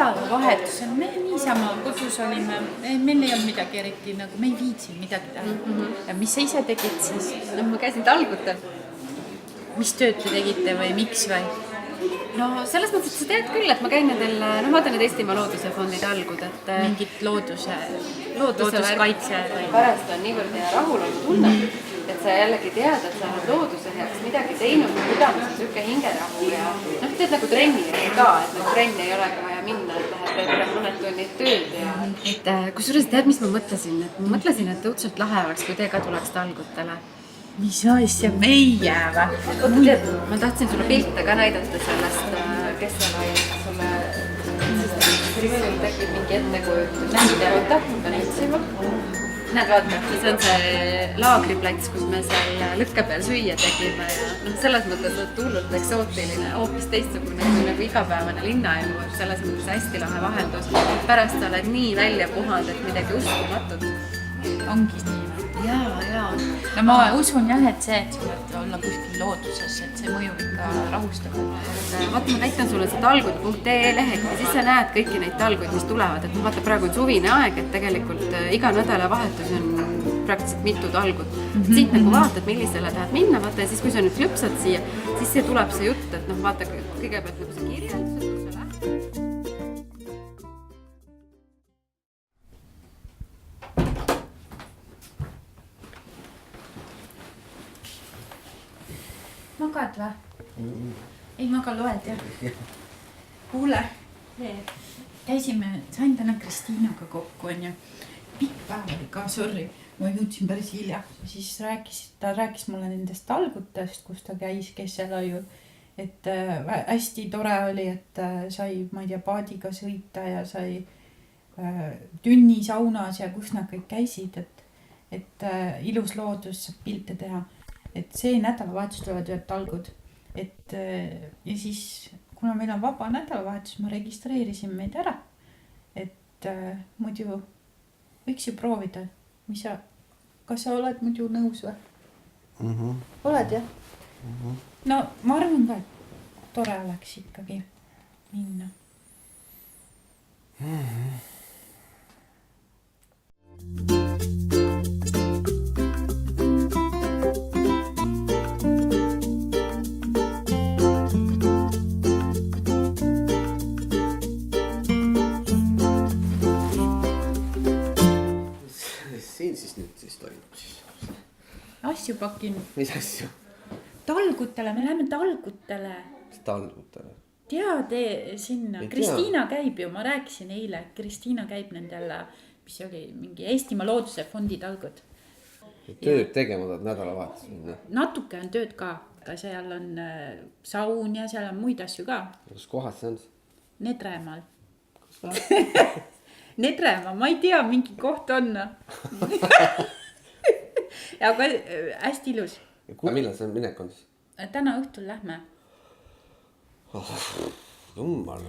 nädalavahetusel me niisama kodus olime, meil ei olnud midagi eriti, nagu me ei viitsinud midagi teha. Ja mis sa ise tegid siis? No ma käisin talgutel. Mis tööd te tegite või miks või? No selles mõttes, et sa tead küll, et ma käin nendel, no ma olen need Eestimaa Looduse Fondi talgud, et mingit looduskaitse või? Pärast on niivõrd hea rahulolu tunne, et sa jällegi tead, et sa oled looduse heaks midagi teinud, südames on siuke hingerahu ja teed nagu trenni ka, et nagu trenni ei olegi vaja minna, et lähed veel mõned tunnid tööd ja et kusjuures tead, mis ma mõtlesin, et ma mõtlesin, et õudselt lahe oleks, kui te ka tuleks talgutele. Mis asja meie või? Ma tahtsin sulle pilte ka näidata sellest, kes seal oli sulle, sest veel tekib mingi ettekujutus. Näide, oota, ma pean otsima. Näed, vaata, see on see laagriplats, kus me seal lõkke peal süüa tegime ja selles mõttes on hullult eksootiline, hoopis teistsugune nagu igapäevane linnaelu, selles mõttes hästi lahe vaheldus. Pärast sa oled nii välja puhanud, et midagi uskumatut. Ongi nii. Jaa. No ma usun jah, et see, et sa võid olla kuskil looduses, et see mõju ikka rahustab. Vaata, ma näitan sulle see talgud.ee lehek ja siis sa näed kõiki neid talguid, mis tulevad. Et vaata, praegu on suvine aeg, et tegelikult iga nädalavahetus on praktiliselt mitu talgut. Siit nagu vaatad, millisele tahad minna, vaata ja siis kui sa nüüd klõpsad siia, siis see tuleb see jutt, et vaata kõigepealt nagu see kirjeldus, kus sa lähed. Magad või? Ei maga, loed jah? Kuule, sain täna Kristiinaga kokku, on ju. Pikk päev oli ka, sorry, ma jõudsin päris hilja. Siis ta rääkis mulle nendest talgutest, kus ta käis, kes seal oli. Et hästi tore oli, et sai, ma ei tea, paadiga sõita ja sai tünni saunas ja kus nad kõik käisid, et ilus loodus saab pilte teha. Et see nädalavahetus tulevad ühed talgud. Ja siis, kuna meil on vaba nädalavahetus, ma registreerisin meid ära. Et muidu võiks ju proovida. Kas sa oled muidu nõus või? Oled jah? No ma arvan ka, et tore oleks ikkagi minna. Asju pakin. Mis asju? Talgutele, me läheme talgutele. Mis talgutele? Teade sinna. Kristiina käib ju, ma rääkisin eile, et Kristiina käib nendel, mis oli mingi Eestimaa Looduse Fondi talgud. Tööd tegema tahad nädalavahetus minna? Natuke on tööd ka. Seal on saun ja seal on muid asju ka. Kus kohas see on? Nedremaal. Nedremaa, ma ei tea, mingi koht on. Aga hästi ilus. Millal see minek on siis? Täna õhtul lähme. Jummal.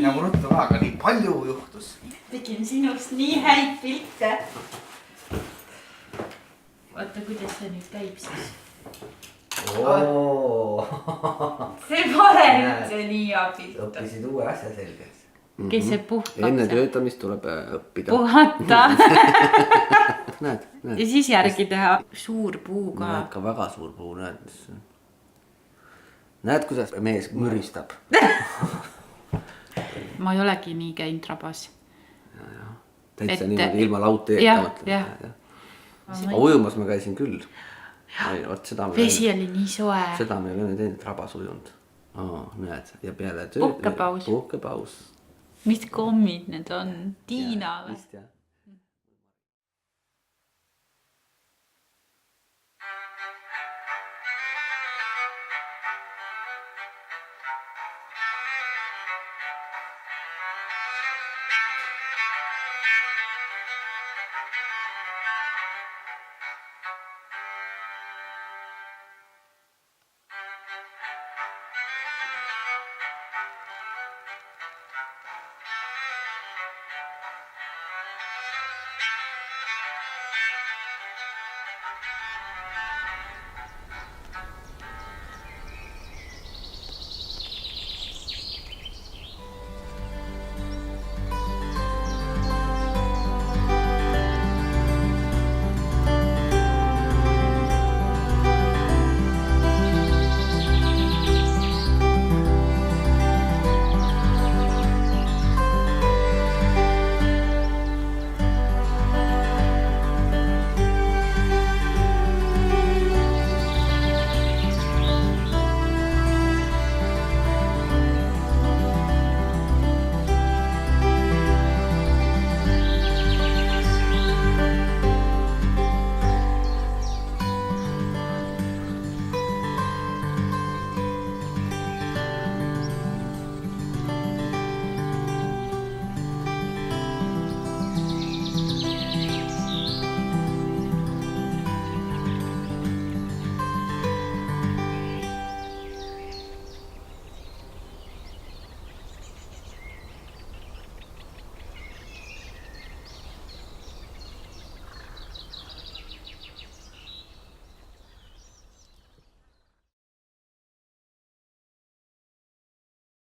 Nagu ruttu aga nii palju juhtus. Tegin sinust nii häid pilte. Vaata, kuidas see nüüd käib siis. See pole üldse nii hea pilt. Õppisid uue asja selgeks. Kes see puhkab? Enne töötamist tuleb õppida. Puhata. Näed. Ja siis järgi teha suur puu ka. Näed ka väga suur puu, näed, kuidas mees müristab. Ma ei olegi nii käinud rabas. Täitsa niimoodi ilma laudteed. Jah. Ujumas ma käisin küll. Vot seda vesi oli nii soe. Seda me oleme teinud rabas ujunud. Näed, ja peale Puhkepaus. Puhkepaus. Mis kommid need on? Tiina või?